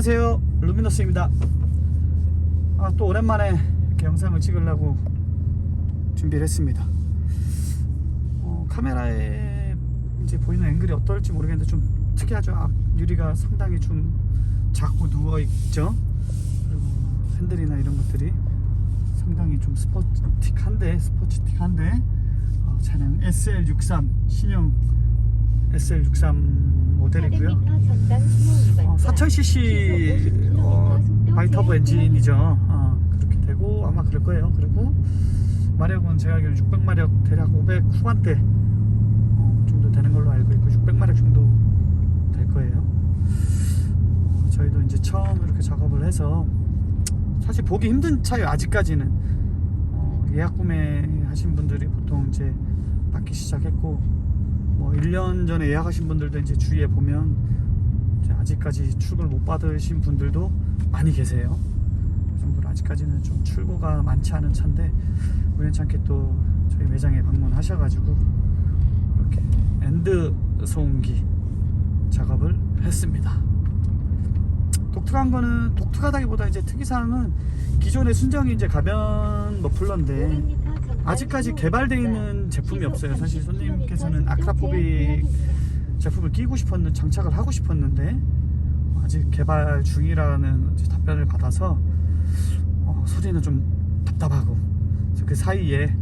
안녕하세요, 루미너스입니다. 또 오랜만에 이렇게 영상을 찍으려고 준비를 했습니다. 카메라에 이제 보이는 앵글이 어떨지 모르겠는데 좀 특이하죠. 앞 유리가 상당히 좀 작고 누워있죠. 그리고 핸들이나 이런 것들이 상당히 좀 스포츠틱한데 차량 SL63 신형 SL63 모델이고요. 4000cc 바이터보 엔진이죠. 그렇게 되고 아마 그럴 거예요. 그리고 마력은 제가 알기로는 600마력 대략 500 후반대 정도 되는 걸로 알고 있고 600마력 정도 될 거예요. 저희도 이제 처음 이렇게 작업을 해서 사실 보기 힘든 차예요. 아직까지는 예약 구매하신 분들이 보통 이제 받기 시작했고, 뭐 1년 전에 예약하신 분들도 이제 주위에 보면 이제 아직까지 출고를 못 받으신 분들도 많이 계세요. 그 정도로 아직까지는 좀 출고가 많지 않은 차인데 우연찮게 또 저희 매장에 방문하셔가지고 이렇게 엔드 소음기 작업을 했습니다. 독특하다기보다 이제 특이사항은 기존의 순정이 이제 가변 머플러인데 아직까지 개발되어 있는 제품이 없어요. 사실 손님께서는 아크라포빅 제품을 끼고 싶었는데, 장착을 하고 싶었는데 아직 개발 중이라는 답변을 받아서 소리는 좀 답답하고, 그래서 그 사이에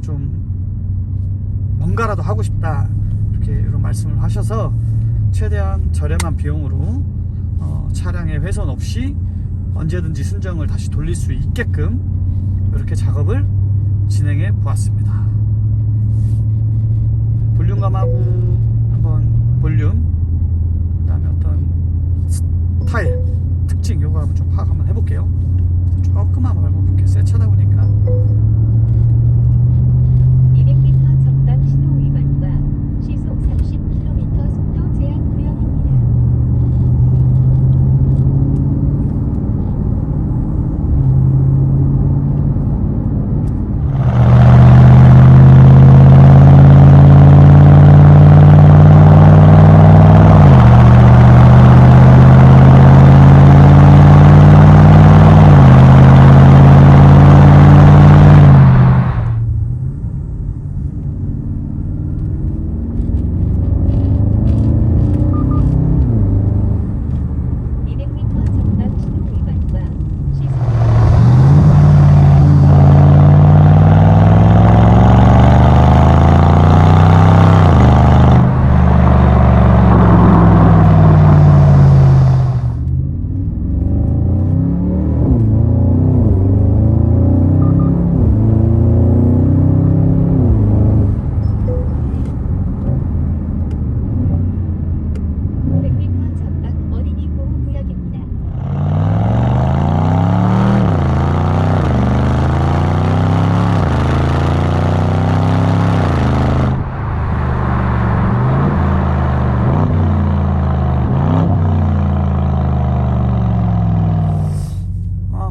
좀 뭔가라도 하고 싶다 이렇게 이런 말씀을 하셔서 최대한 저렴한 비용으로 차량의 훼손 없이 언제든지 순정을 다시 돌릴 수 있게끔 이렇게 작업을 진행해 보았습니다. 볼륨감하고 한번 볼륨, 그 다음에 어떤 스타일, 특징 요거 한번 좀 파악 한번 해볼게요. 조금만 밟아볼게요. 새 차다 보니까. 200m 전방 신호 위반과 시속 30km 속도 제한 구역입니다.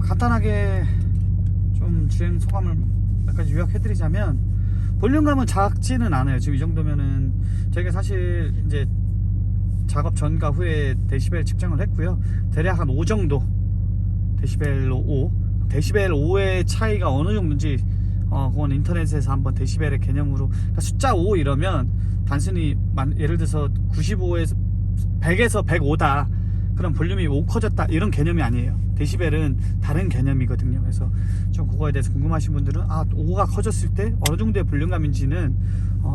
간단하게 좀 주행 소감을 몇 가지 요약해드리자면, 볼륨감은 작지는 않아요. 지금 이 정도면은 저희가 사실 이제 작업 전과 후에 데시벨 측정을 했고요. 대략 한 5 정도, 데시벨로 5, 데시벨 5의 차이가 어느 정도인지 그건 인터넷에서 한번 데시벨의 개념으로, 그러니까 숫자 5 이러면 단순히 예를 들어서 95에서 100에서 105다 그럼 볼륨이 5 커졌다 이런 개념이 아니에요. 데시벨은 다른 개념이거든요. 그래서 좀 그거에 대해서 궁금하신 분들은 5가 커졌을 때 어느 정도의 볼륨감인지는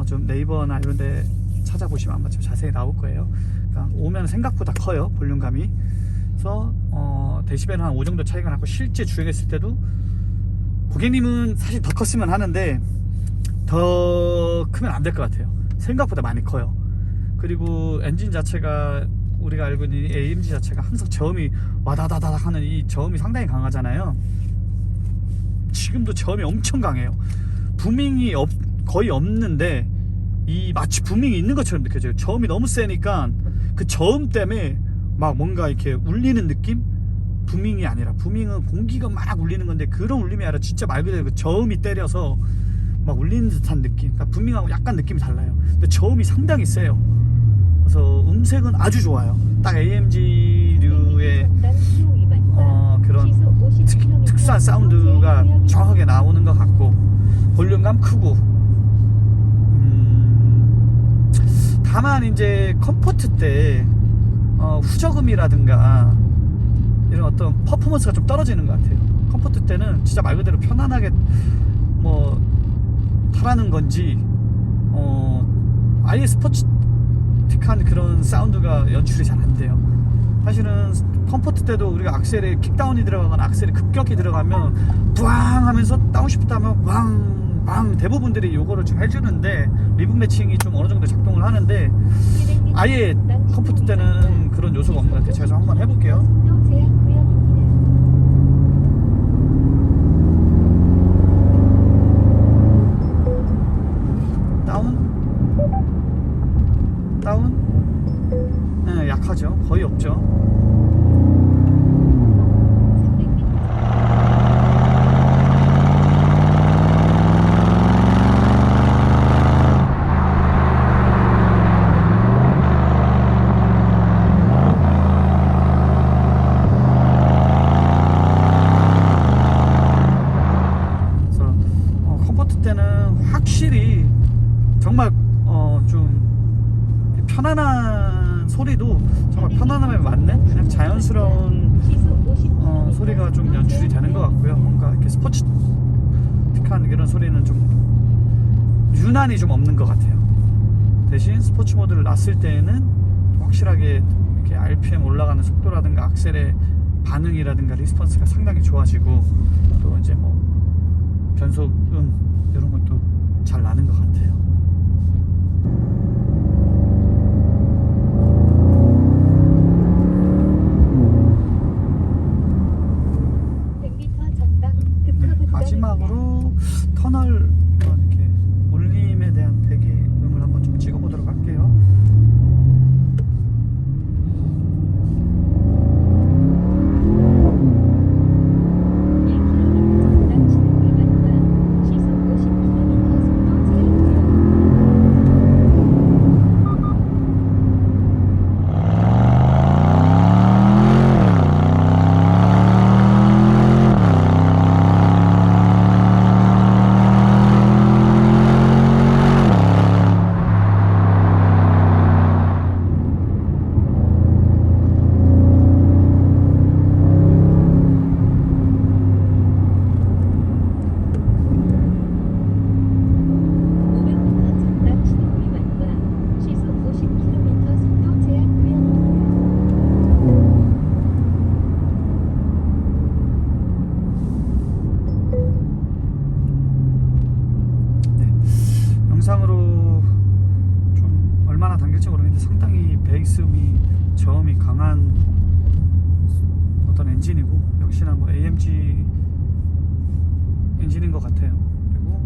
좀 네이버나 이런 데 찾아보시면 아마 좀 자세히 나올 거예요. 그러니까 5면 생각보다 커요, 볼륨감이. 그래서 데시벨은 한 5 정도 차이가 나고, 실제 주행했을 때도 고객님은 사실 더 컸으면 하는데 더 크면 안 될 것 같아요. 생각보다 많이 커요. 그리고 엔진 자체가 우리가 알고 있는 AMG 자체가 항상 저음이 와다다닥 하는 이 저음이 상당히 강하잖아요. 지금도 저음이 엄청 강해요. 부밍이 거의 없는데 마치 부밍이 있는 것처럼 느껴져요. 저음이 너무 세니까 그 저음 때문에 막 뭔가 이렇게 울리는 느낌? 부밍이 아니라, 부밍은 공기가 막 울리는 건데 그런 울림이 아니라 진짜 말 그대로 그 저음이 때려서 막 울리는 듯한 느낌. 그러니까 부밍하고 약간 느낌이 달라요. 근데 저음이 상당히 세요. 그래서 음색은 아주 좋아요. 딱 AMG류의 편안한 사운드가 정확하게 나오는 것 같고 볼륨감 크고 다만 이제 컴포트 때 후저음이라든가 이런 어떤 퍼포먼스가 좀 떨어지는 것 같아요. 컴포트 때는 진짜 말 그대로 편안하게 뭐 타라는 건지 아예 스포츠틱한 그런 사운드가 연출이 잘 안 돼요. 사실은 컴포트 때도 우리가 악셀에 킥다운이 들어가거나 악셀이 급격히 들어가면 부앙 하면서 다운시프트 하면 왕 대부분들이 요거를 좀 해주는데 리듬 매칭이 좀 어느 정도 작동을 하는데 아예 컴포트 때는 그런 요소가 없는 것 같아요. 제가 좀 한번 해볼게요. 속도 제한 구역입니다. 다운 네, 약하죠. 거의 없죠. 300m 그래서 컴포트 때는 확실히 정말 좀 편안한 소리도 정말 편안함에 맞는 그냥 자연스러운 시속 50km 소리가 좀 연출이 되는 것 같고요. 뭔가 이렇게 스포츠틱한 이런 소리는 좀 유난히 좀 없는 것 같아요. 대신 스포츠 모드를 놨을 때에는 확실하게 이렇게 RPM 올라가는 속도라든가 악셀의 반응이라든가 리스폰스가 상당히 좋아지고 또 이제 뭐 변속음 이런 것도 잘 나는 것 같아요. 100m 전방 급커브 구간입니다. 마지막으로 터널 이렇게 울림에 대한 배기음을 한번 좀 찍어보도록 할게요. 영상으로 좀 얼마나 담길지 모르겠는데 상당히 베이스음이 저음이 강한 어떤 엔진이고 역시나 뭐 AMG 엔진인 것 같아요. 그리고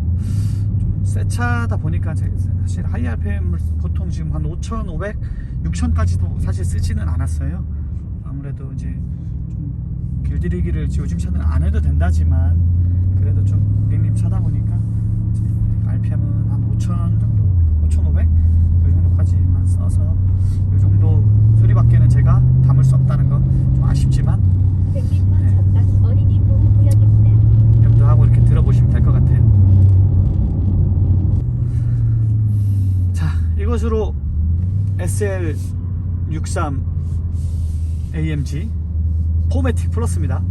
좀 새 차다 보니까 사실 하이 RPM을 보통 지금 한 5,500, 6,000까지도 사실 쓰지는 않았어요. 아무래도 이제 좀 길들이기를 요즘 차는 안 해도 된다지만 그래도 좀 고객님 차다 보니까 RPM은 한 5,000 정도, 5,500? 이 정도까지만 써서 이 정도 소리밖에는 제가 담을 수 없다는 거 좀 아쉽지만 100m 전방 어린이 보호구역입니다. 염두하고 이렇게 들어보시면 될 것 같아요. 자, 이것으로 SL63 AMG 포매틱 플러스입니다.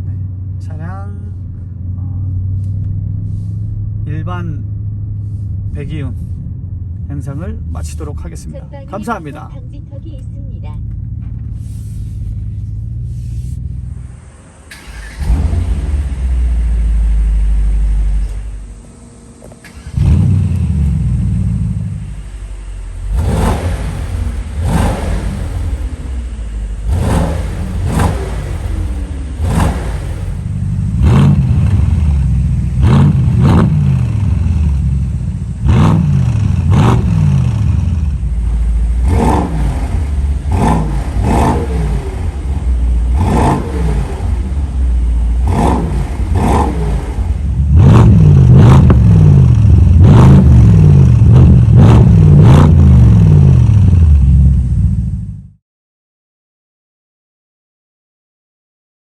네, 차량 일반 배기음 영상을 마치도록 하겠습니다. 감사합니다. 방지턱이 있습니다.